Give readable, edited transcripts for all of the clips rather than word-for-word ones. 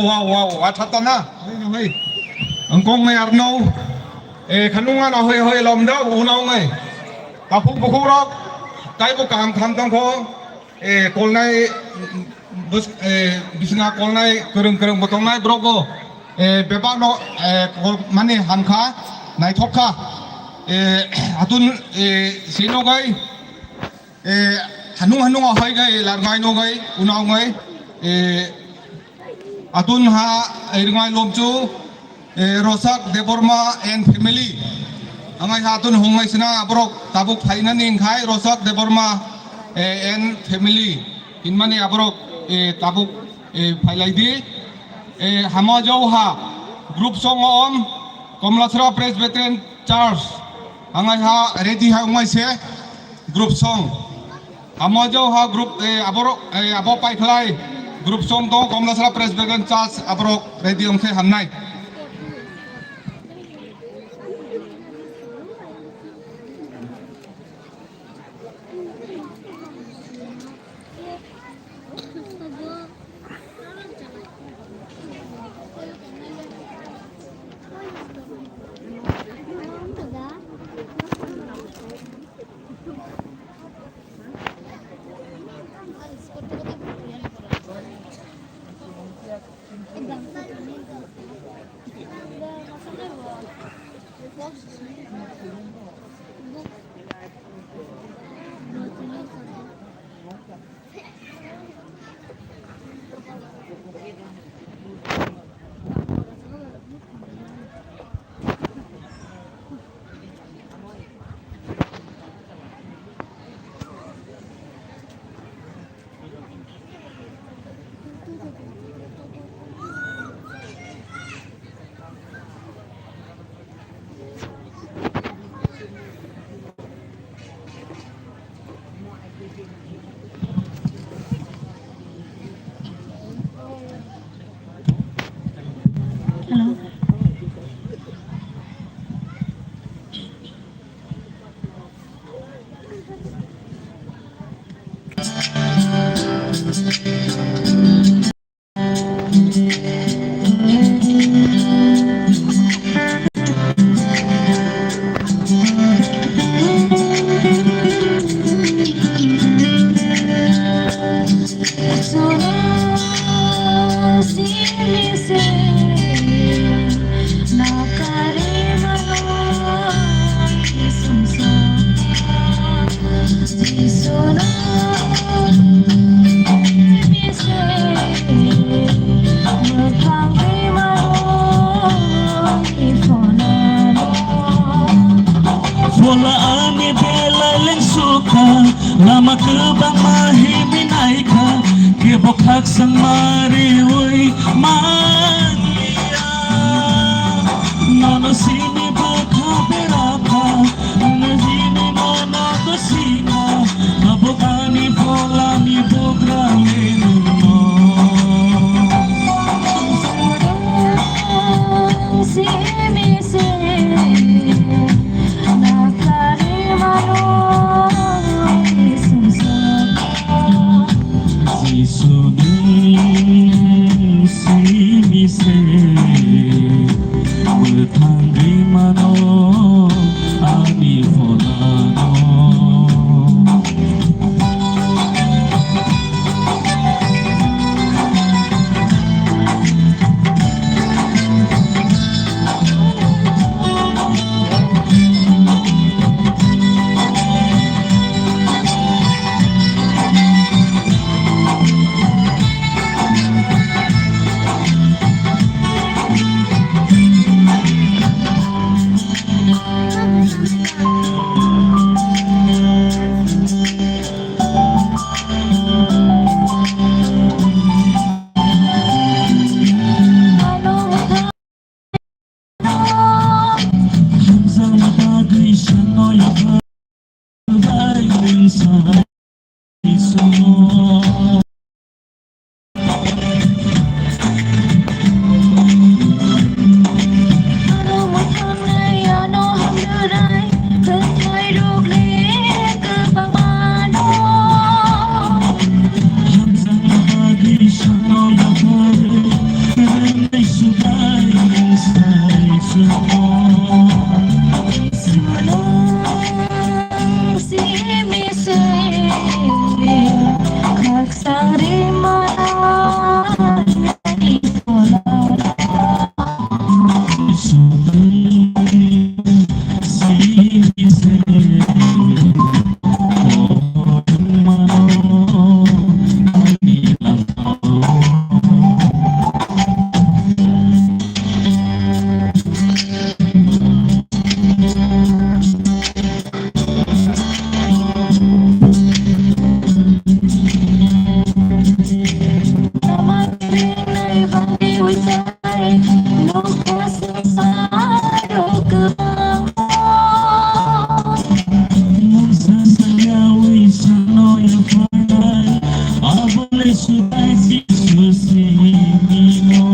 wow athata na hei angkong ngai arno khanunga na hoi lom da unau ngai tapu bukurok tai bu kam tham tang ko kolnai bus bisna kolnai kereng botong nai brogo beba no mane hamkha nai thokha atun sino gai hanung ahai gai larngai no gai unau ngai atun ha irngai lomchu rosak deborma and family angai hatun hongai sina abrok tabuk phaina ning khai rosak deborma and family inmani abrok tabuk phailai di hamajau ha group song om Kamalachara Presbyterian Church angai ha ready ha ngai se group song hamajau ha group abrok abo pai khlai group song to Kamalachara Presbyterian Church abrok ready ongkhe hamnai Lama kebang mahiminaika kebokak sang mariwi mania nono sini bokha beraka najini nono kasina abokani polani bogrami nuno sini Sasayawi sanoy panay Abale suday si susimino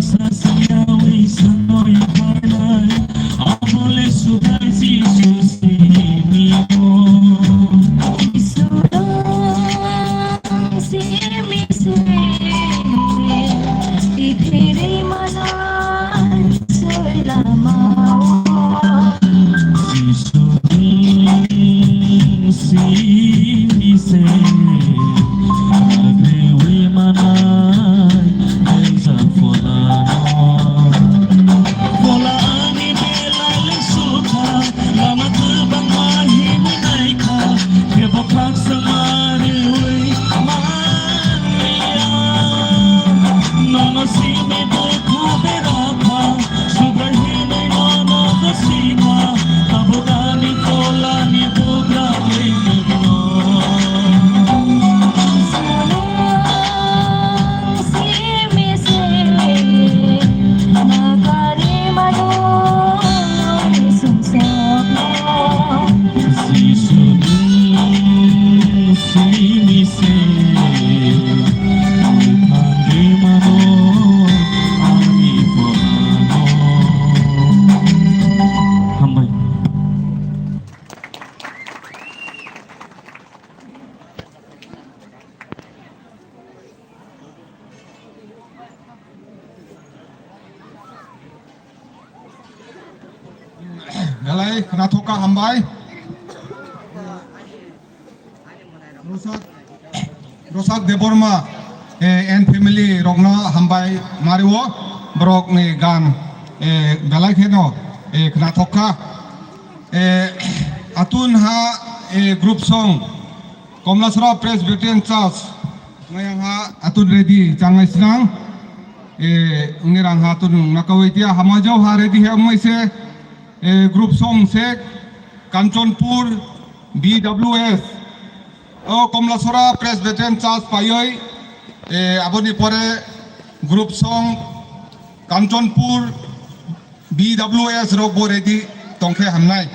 Sasayawi sanoy panay Abale suday si susimino Galay Knatoka Hambai Rosak Deborma and family Rogna Hambai Mariwo Brok ni gan Galay Keno Knatoka Atun ha group song Kamalachara Presbyterian Church ngayang ha atun ready changai sinang ngirang ha atun nakawaitia hamajaw ha ready ha se group song se Kanchanpur BWS Kamalachara Presbyterian Church payoi aboni pore group song Kanchanpur BWS rogbo ready tongkhe hamnai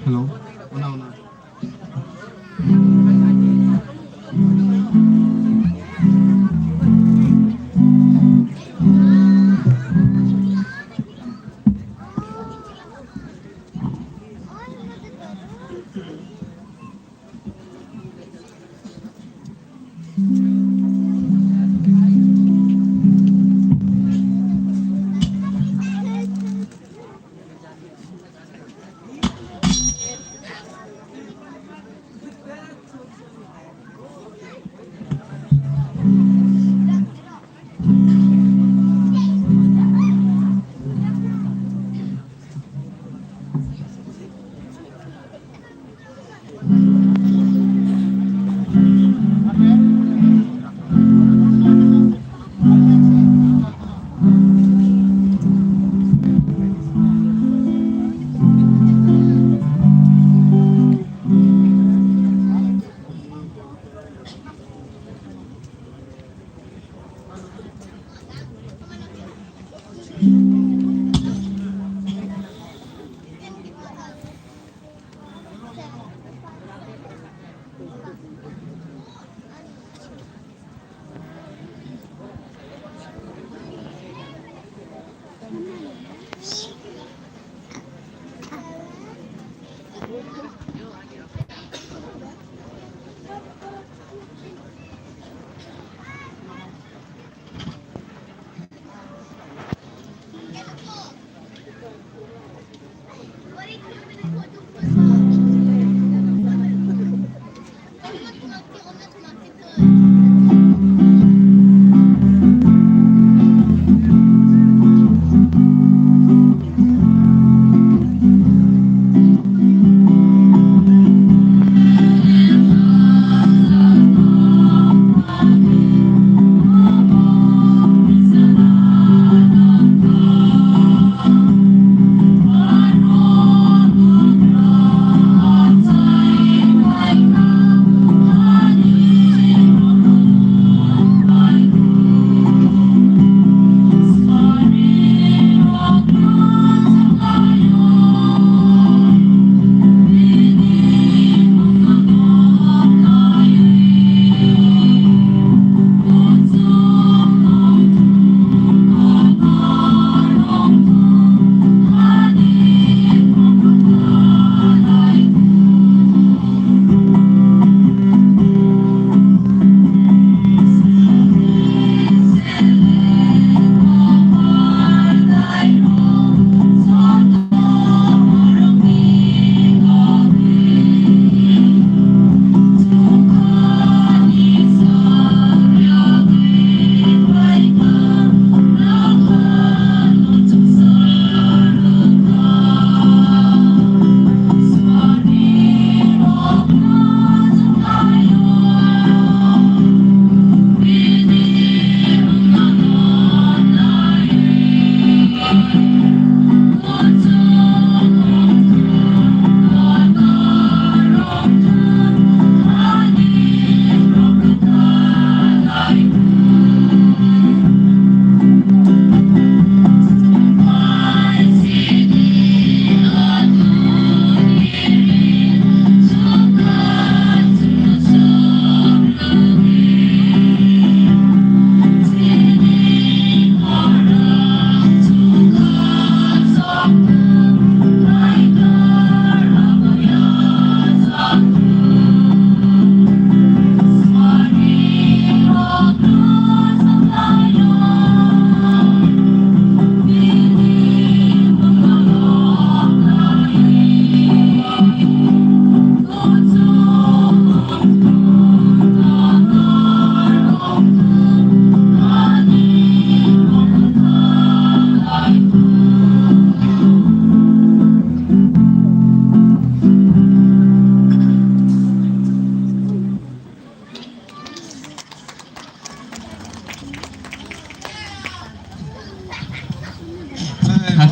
hello una una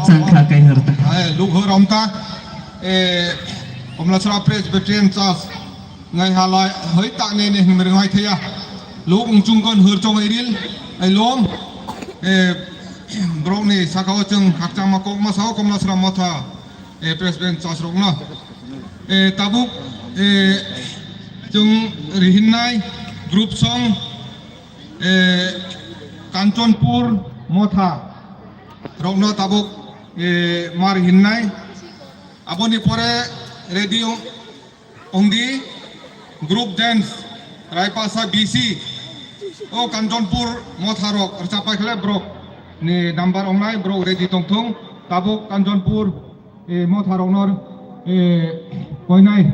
Sangka kay harta. Lughur omka Kamalachara Presbyterian Church ngai halai hoi ta ne ne meringai thaya luk ungchung kon hur chong iril ai lom brok ni sakao chung hakchang makok ma sao Kamalachara motha Presbyterian Church rok na tabuk jung rihinnai group song Kanchanpur Motha rokno tabuk mar hinnai aboni pore ready ongdi group dance Raipasa BC o Kanchanpur Motha rok tercapai kele bro ni number ongnai bro ready tongtung tabuk Kanchanpur Motha rokno koinai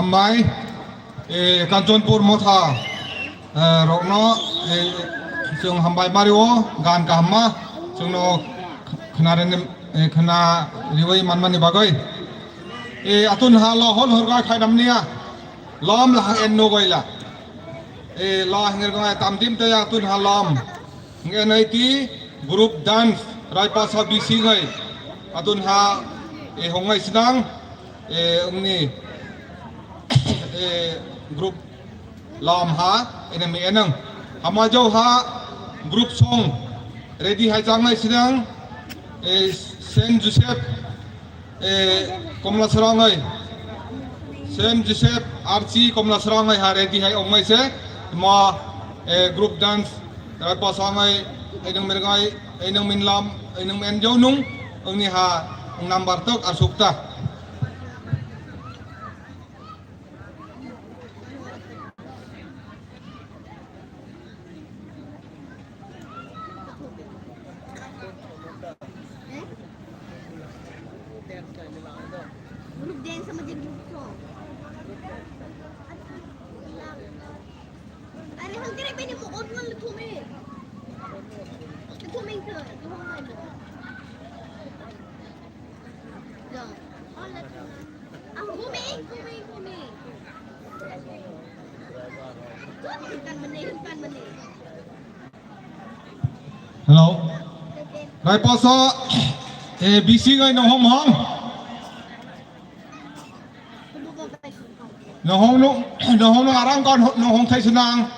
Hamai Kanchonpur Motha Rokno Sung Hambai Mario Gan Kahma Sungno Knaren Khna Riwai Manmani Bagoi Atun Halo Hol Horga Khaidamnia Lom La Enno Goila La Hingerga Tamdim Te Atun Halom Ngenaiti Group Dance Raipasa BC Ngai Atun Ha Hongai Sidang Ungni group lam ha enemi enang hamajo ha group song ready hai changai sidang Saint Joseph Kamalachara ngai Saint Joseph Archie Kamalachara ngai ha ready hai ongai se ma group dance pa sangai enang mergai enang min lam enang men jo nung ongni ha number tok asukta Group dance sama jadi group song. Are hang kere beni mo on wal thume. Thume ke, thume. Ja. Bumi, bumi, bumi. Bukan benih, bukan benih. Hello. Rai poso BC ngay nong hong hong. Nong hong nong arang con nong hong thay senang.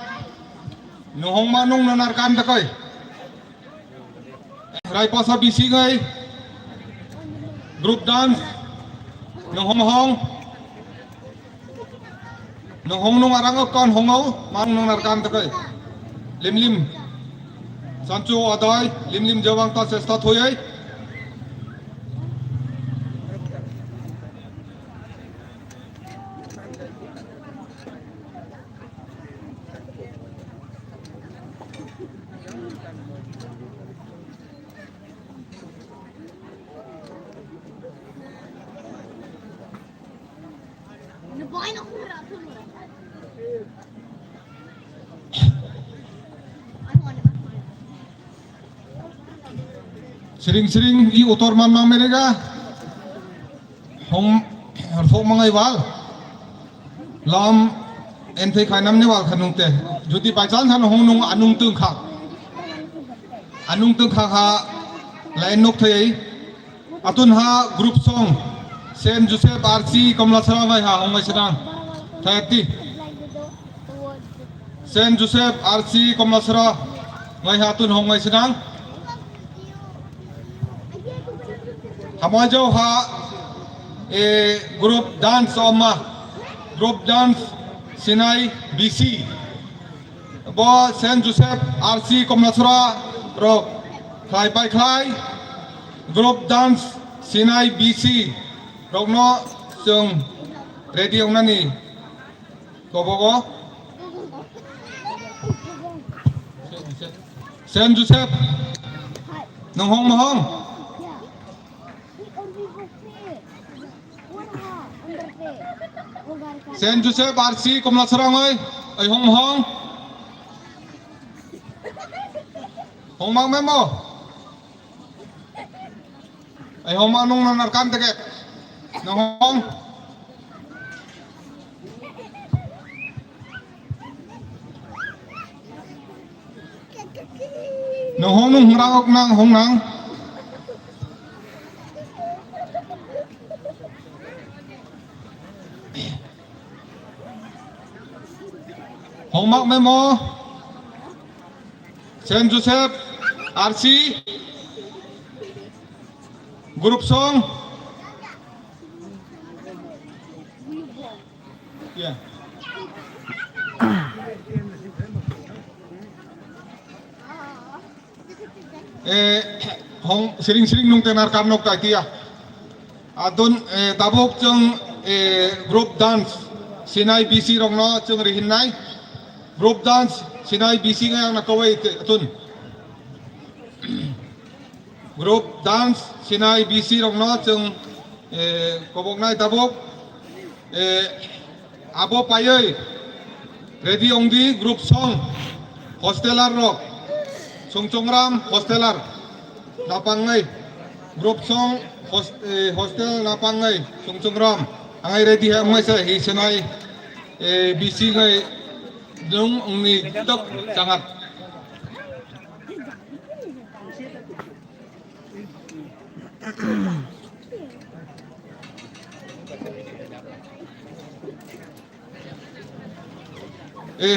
Nong hong manung nanarkan takoy. Rai poso BC ngay group dance nong hong hong. Nong hong nong arang con hong âu manung nanarkan takoy. Lim lim. Sanchu aday lim lim jawang ta sesta thoyai. Nabain ako na ito. Sering-sering i utor man mang mereka hong harfok mangai wal lam ente khai nam ne wal khanung te jodi by chance han hong nung anung tung khak ha lain nok thei atun ha group song Saint Joseph RC Kamalachara ngai ha hong ngai sedang thati Saint Joseph RC Kamalachara ngai ha tun hong ngai sedang Hamajo ha group dance oma group dance Sinai BC bo Saint Joseph RC Kamalachara ro khai pai khai group dance Sinai BC rok no chung ready ong nani ko bogo Saint Joseph nong hong mahong Saint Joseph RC Kamalachara ngai ai hong hong hong mang memo ai hong mang nong nanarkan teke nong hong nong hong nong rangok nang hong nang hong mak memo Saint Joseph RC group song ya hong sering-sering nung tenar kanok ta kia adun tabok chung group dance Sinai BC rong no chung rihin nai group dance Sinai BC nga yang nakaway atun group dance Sinai BC rong no chung kobok nai tabok abo payay ready ong di group song hostelar rock songchongram hostelar napangay group song hostel napangay songchongram angay ready ha ngay sa Sinai BC ngay dung ni tok sangat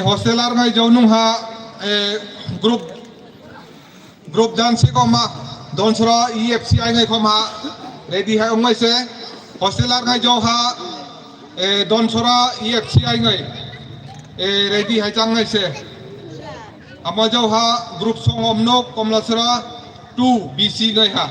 hostelar ngai jaunung ha group dance ko ma donsra EFC ai ngai ko ma ready hai ong ngai se hostelar ngai jo ha donsra EFC ai ngai ready hai chang ngai se ama jo ha group song omnok Kamalachara 2 BC ngai ha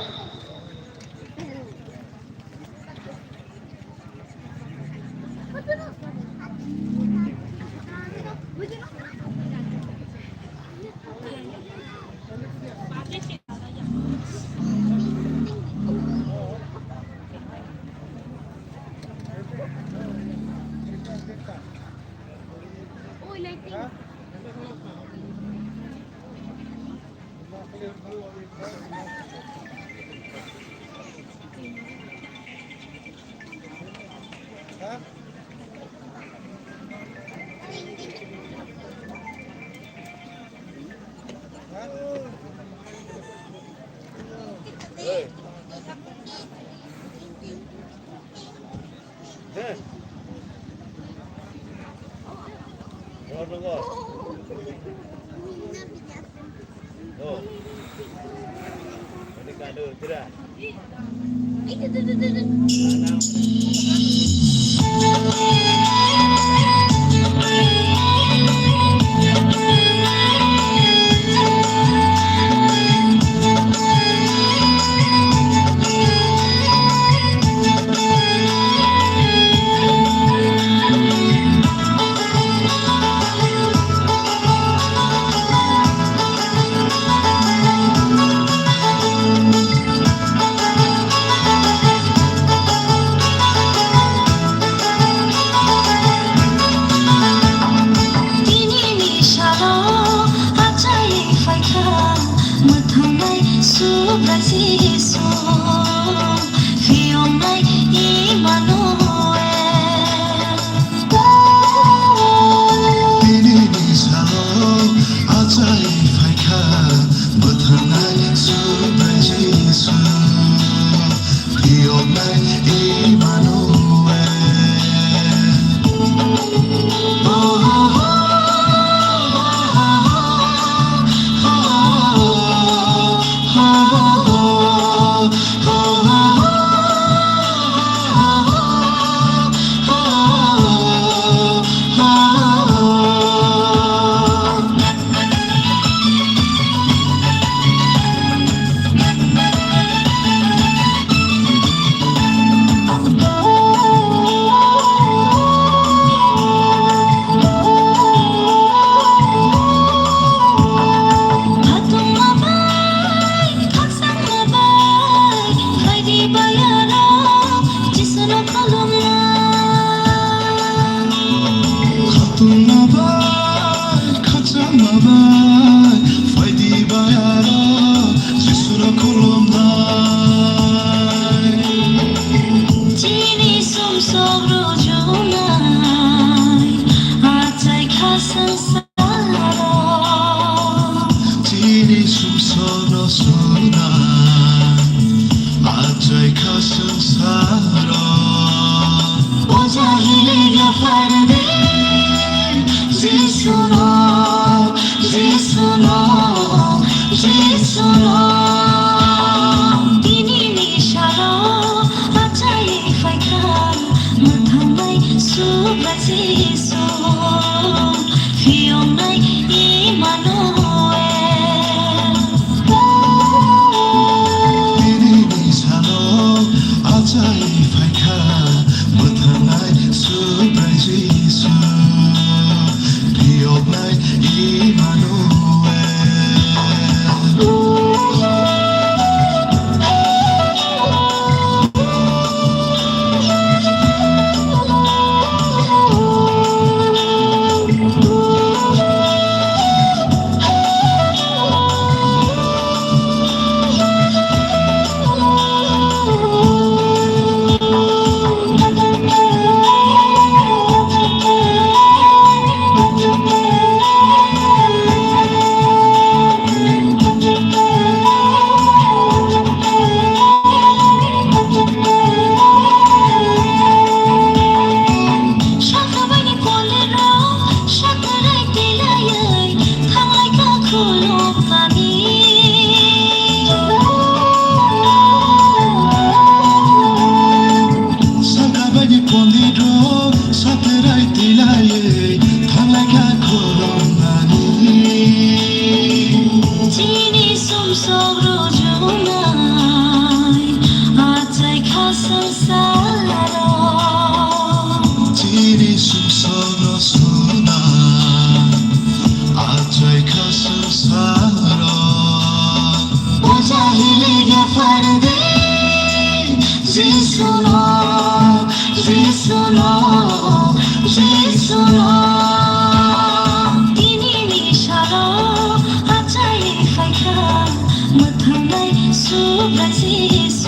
Brasil,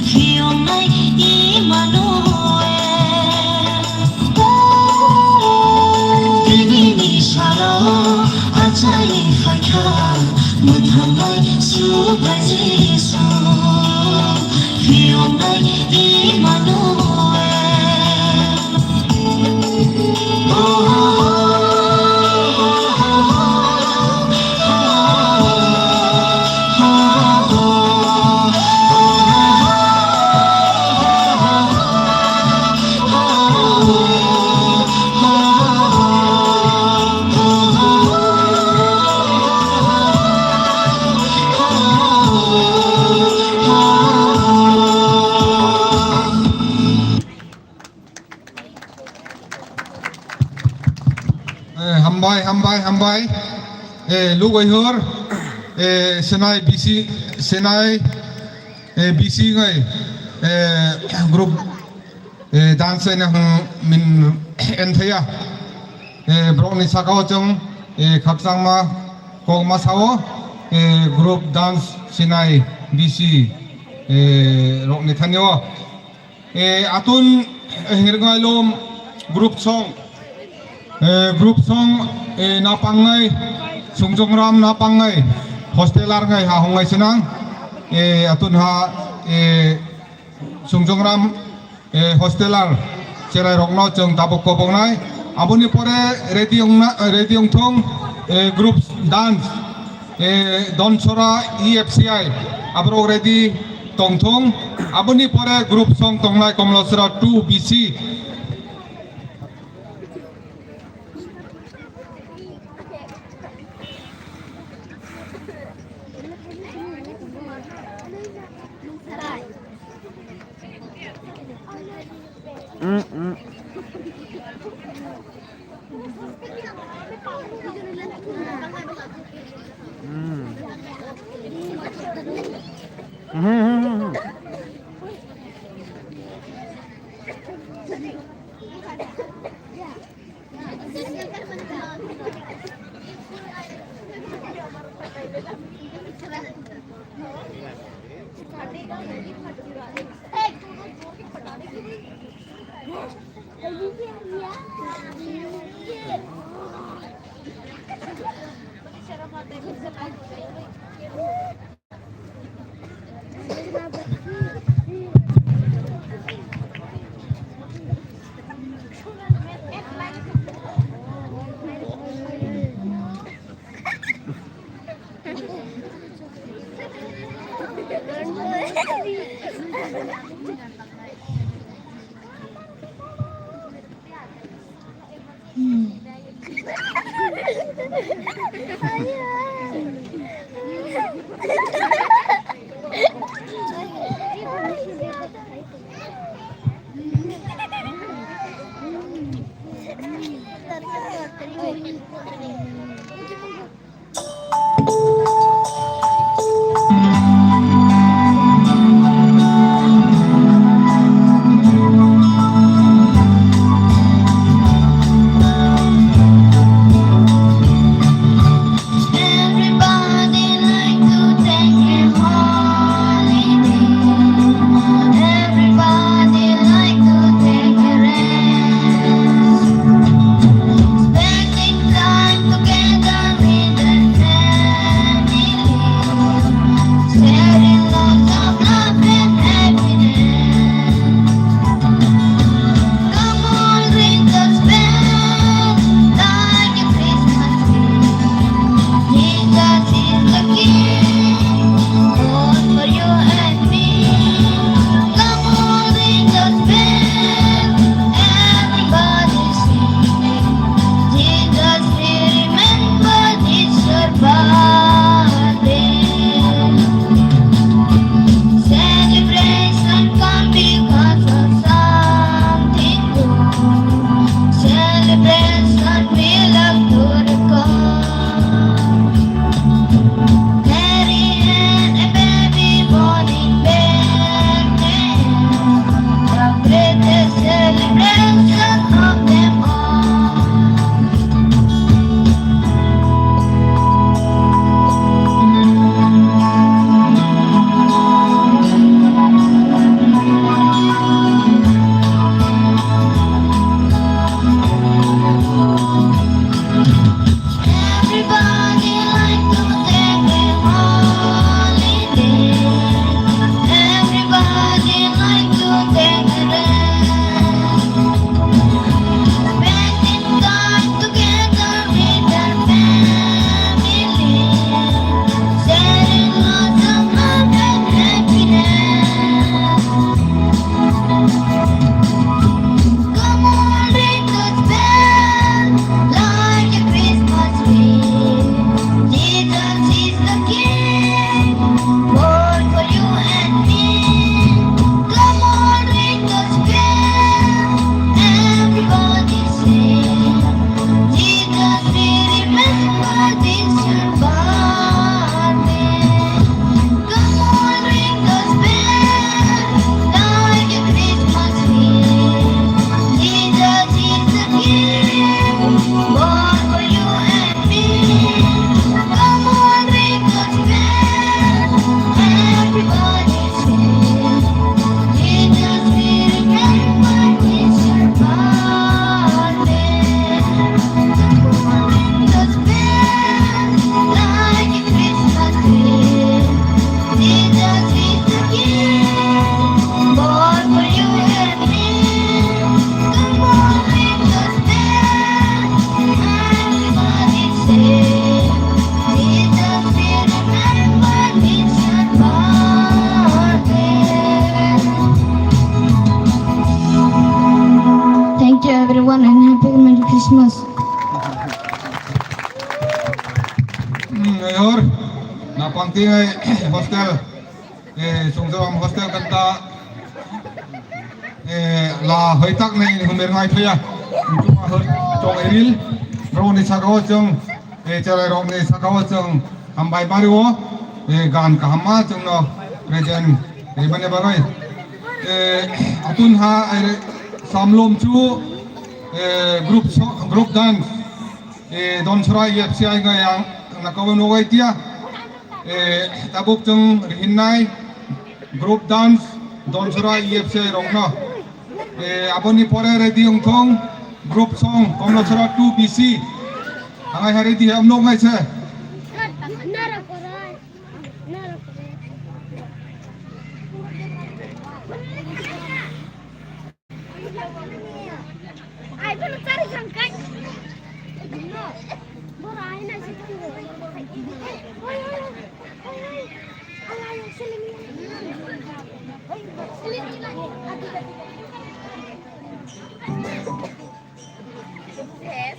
Fiona e Manoel. 아차이 파이카 못함을 수바지수 기억날 이마누엘 Hambai lúc ấy hứa senai BC người group dance này mình en thấy à bro ni sakao chung khắc sang ma kong ma sao group dance senai BC rok ni thanyo atun hirngai lom group song napangai sungjongram napangai hostelar ngai ha hongai senang atun ha sungjongram hostelar cerai rokno chung tabok kobong nai abuni pore ready ong thong group dance don chora EFCI abro ready tong thong abuni pore group song tongnai Kamalachara 2 BC everyone and happy Merry Christmas. Ngayon, napangti ay hostel. Sungsawang hostel kanta la hoitak na humir ngai phaya. Cuma chong eril, rong ni sakawat chong cerai rong ni sakawat chong ambai baru gan kahama chong no present bane bagai. Atun ha samlom chu group dance don surai FCI ga yang nakawan ogai tia tabuk chung rihinnai group dance don surai FCI rongna aboni pore ready ongthong group song Kamalachara 2 BC angai hari di amlo ngai se Ay, pero cari sangkai. Borai na situ. Ay, selim. Yes.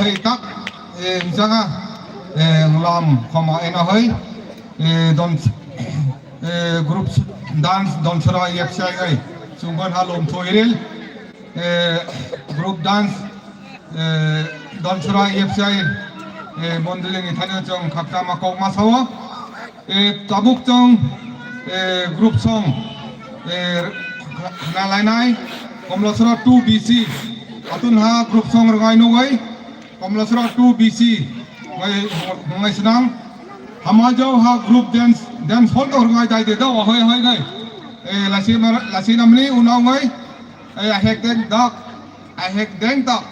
thầy tắc rằng làm không ai nói hơi don group dance don sera yep sai ai sungguh halom thoiril group dance don sera yep sai mondeling ithane chong khakta makok masawa tabuk chong group song na lainai Kamalachara 2 BC atun ha group song rangai nugai Kamalachara 2 BC ngai senang hamajau ha group dance hall to rangai dai de da hoi hoi ngai lasi namni unau ngai a hek deng dak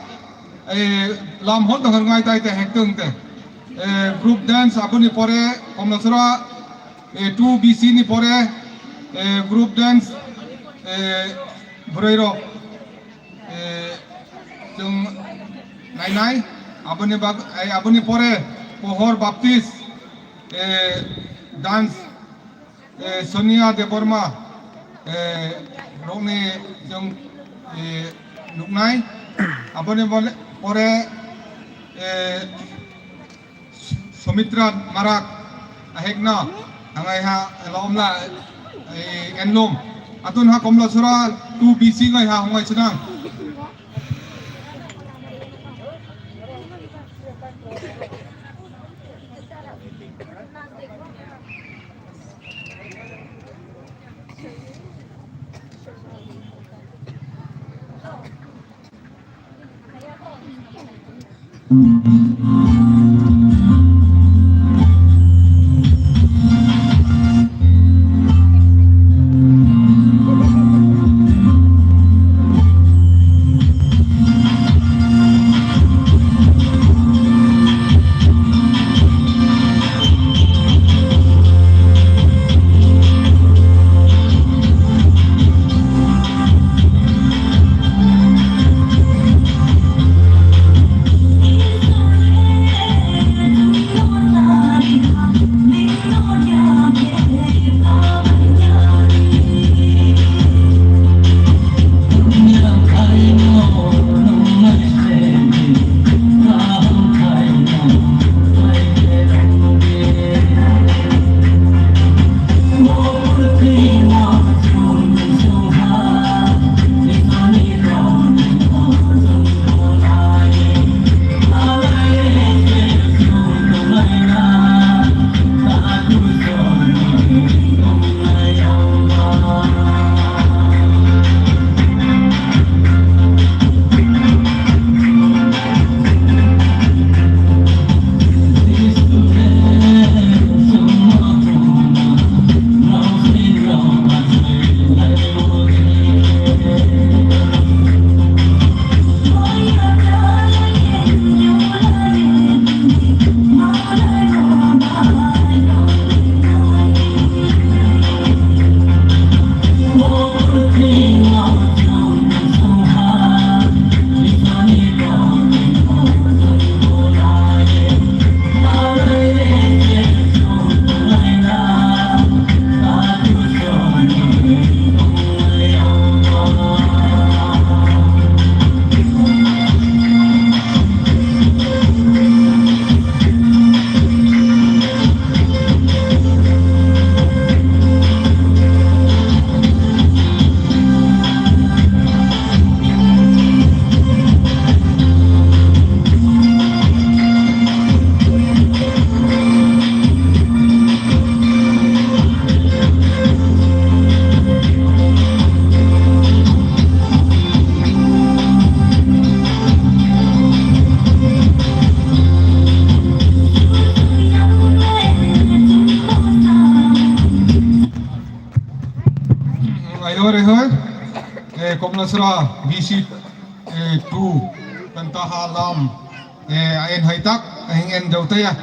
lam hol to rangai dai te hek tung te group dance apuni pore Kamalachara 2 BC ni pore group dance Burairo jung nai abuni pore pohor baptis dance Sonia de Borma rokni jung nuknai abuni pore Sumitra Marak ahekna angai ha lomla enlom atun ha Kamalachara 2 BC ngai ha ngai senang Kamalachara BC 2 tanta halam ayen haitak ahingen jautaya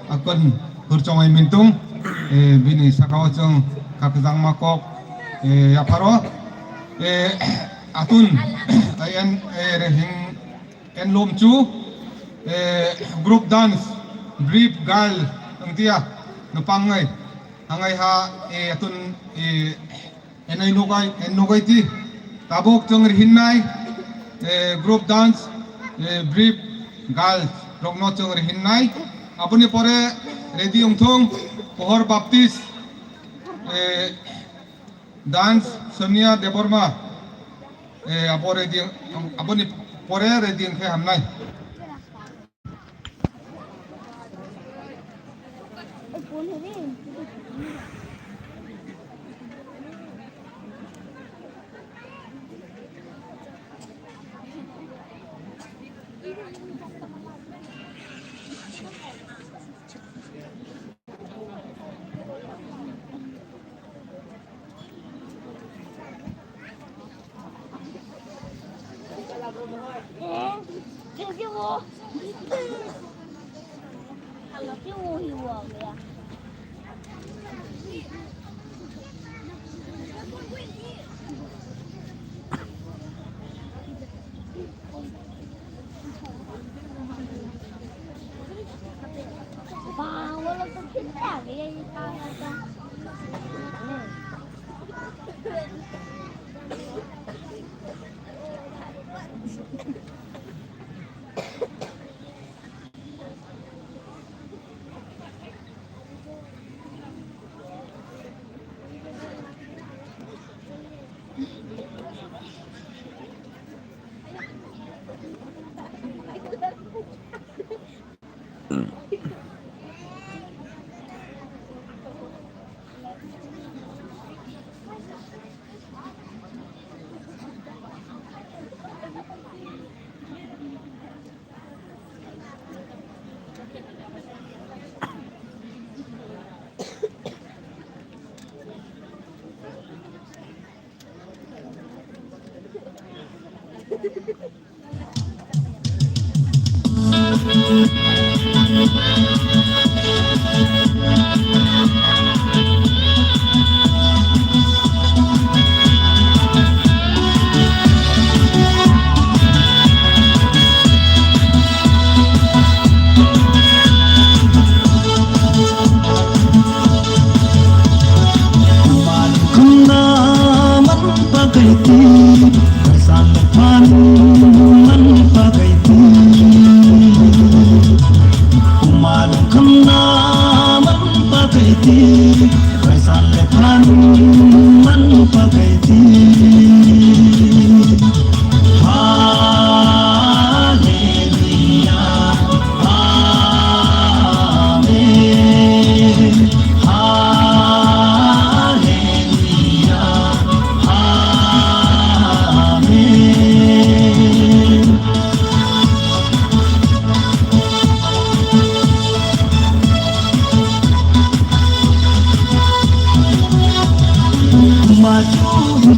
akon hurchong ay mintung bini sakawachong kakzang makok yaparo atun ayen rehing enlom chu group dance brief girl angtia napangai angai ha atun enai nugai ti tabok jong rihinnai group dance brief girls rokno chung rihinnai aboni pore ready ongthong pohor baptist dance Sonia Deborma abo ready aboni pore ready khe hamnai cái vô là cái vô hiệu quả vậy à wow wala ko kita kaya ita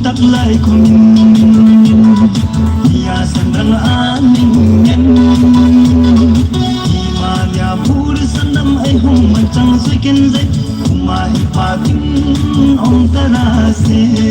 tắt lại cùng nhà sân răng an nhân khi mà nhà phu sân năm ấy hùng mình chẳng suy kiên dây mà hiệp tin ông ta là xe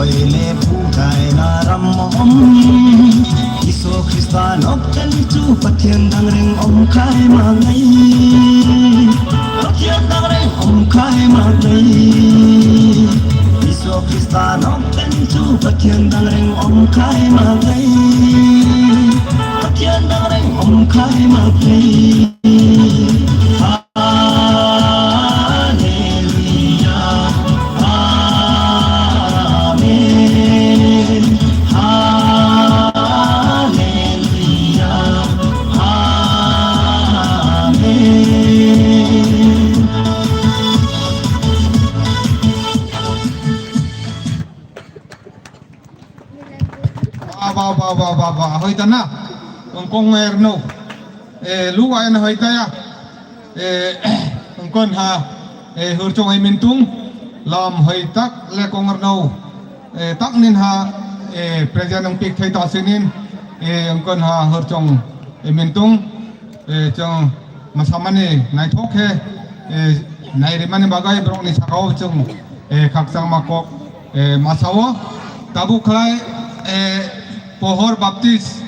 khoile pukai na ram om Iso Kristan ok ten chu pathian dang reng om khai ma ngai pathian dang reng om khai ma ngai Iso Kristan ok ten chu pathian dang reng om khai ma ngai pathian dang reng om khai ma ngai ba hoi tana kong erno lu ai na hoi ta ya kon ha hur chong ai mintung lam hoi tak le kong erno tak nin ha president ng pik thai ta sinin kon ha hur chong mintung chong masamani nai thok he nai rimani bagai brong ni sakau chong khaksang makok masawo tabu khlai pohor baptis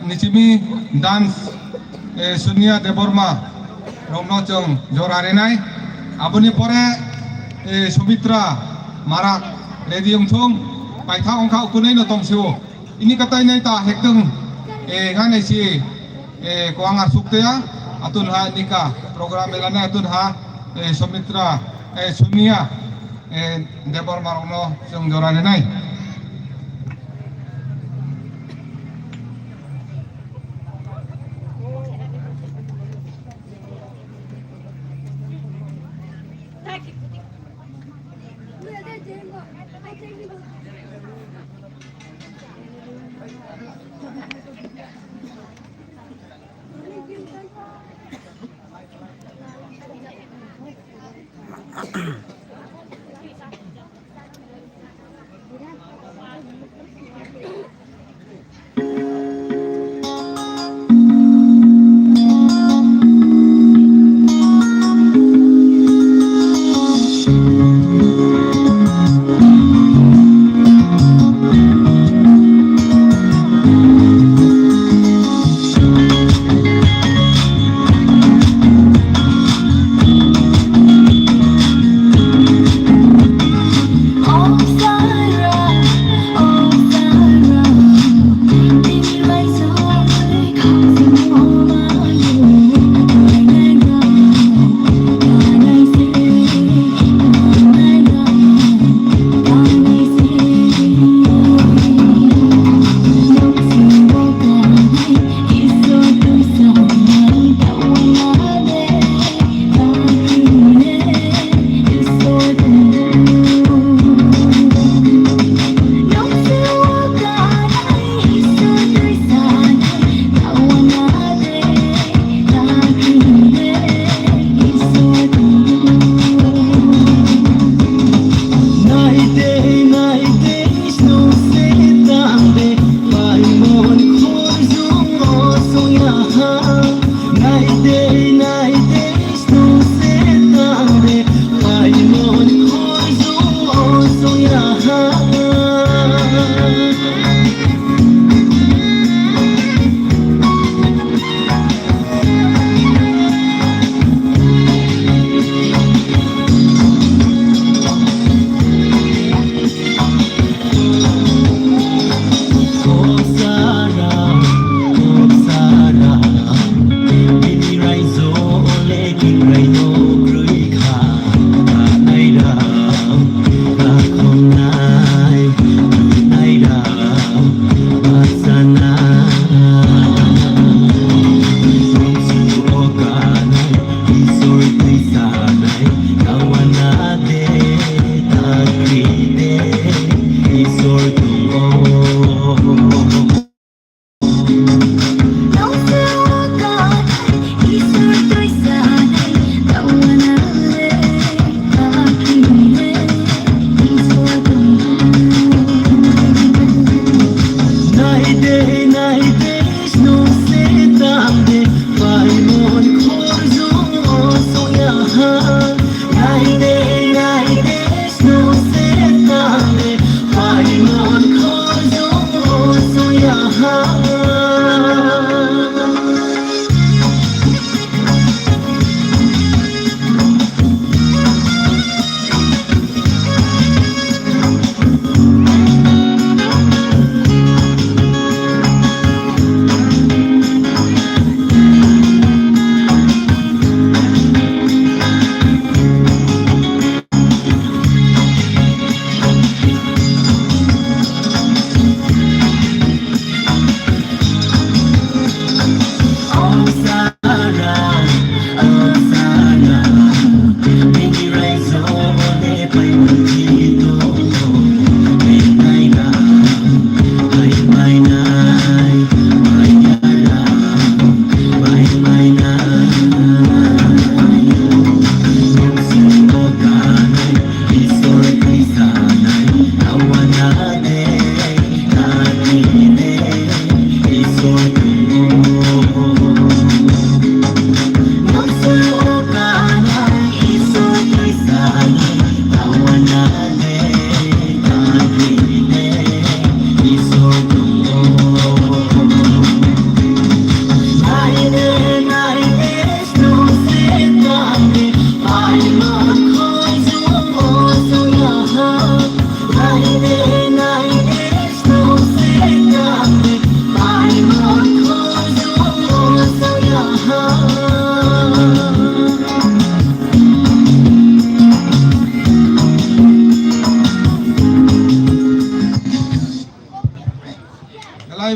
nichimi dance sunia deborma romno chong jorare nai aboni pore sumitra marak redium thum paitha ongkha ukunai no tongsiu ini katai nai ta hektung nganai si koangar sukteya atun ha nika program elana atun ha sumitra sunia deborma romno chong jorare nai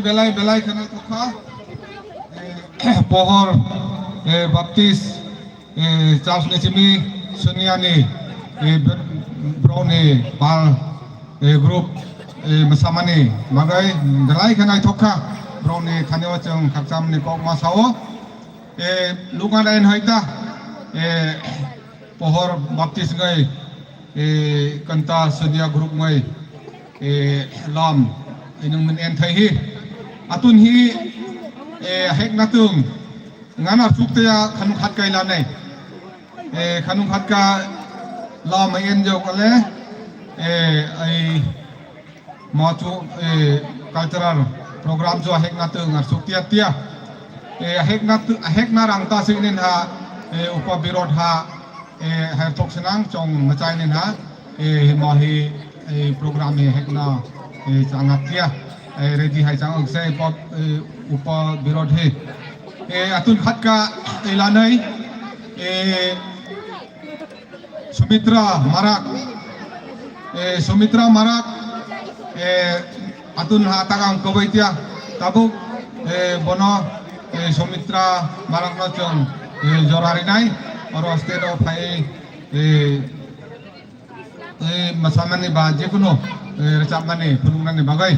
belai kana tukha pohor baptis Charles Nesimi Suniani Brownie Pal group Masamani Magai belai kana tukha Brownie Kanyo Chung Kakam ni Kok Masao luka lain haita pohor baptis ngai kanta Sunia group ngai lam inung min en thai hi atun hi hek natung ngana sukte ya khanung khat kai la nei khanung khat ka lam en jo kale ai ma chu cultural program jo hek natung ar sukte tia hek na rang ta sinin ha upa birod ha hai tok senang chong macai nin ha ma hi program hek na sangat dia ready hai chang se pop upa birod he atun khat ka ilanai Sumitra Marak atun ha tagang kobaitia tabuk bono Sumitra Marak no chong jorari nai oro state of hai masamani ba jekuno recapmani punungan bagai